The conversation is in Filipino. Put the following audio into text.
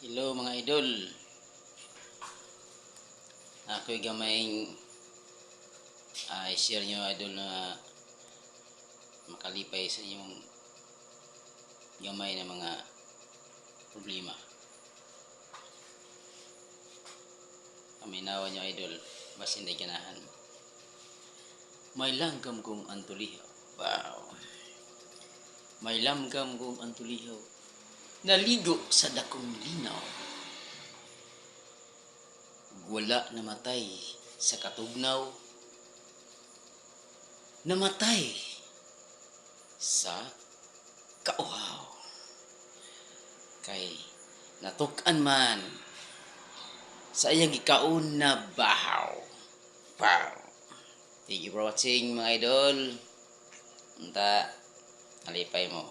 Hello mga idol. Ako'y gamayng share nyo idol na makalipay sa inyong gamay na mga problema. Aminawan nyo idol, basin na ganahan. May langgam kong antulihaw. Wow. May langgam kong antulihaw. Naligo sa dakong linaw. Wala namatay sa katugnaw. Namatay sa kauhaw. Kay natukan man sa iyang ikaon na bahaw. Wow. Thank you for watching mga idol. Unta, alipay mo.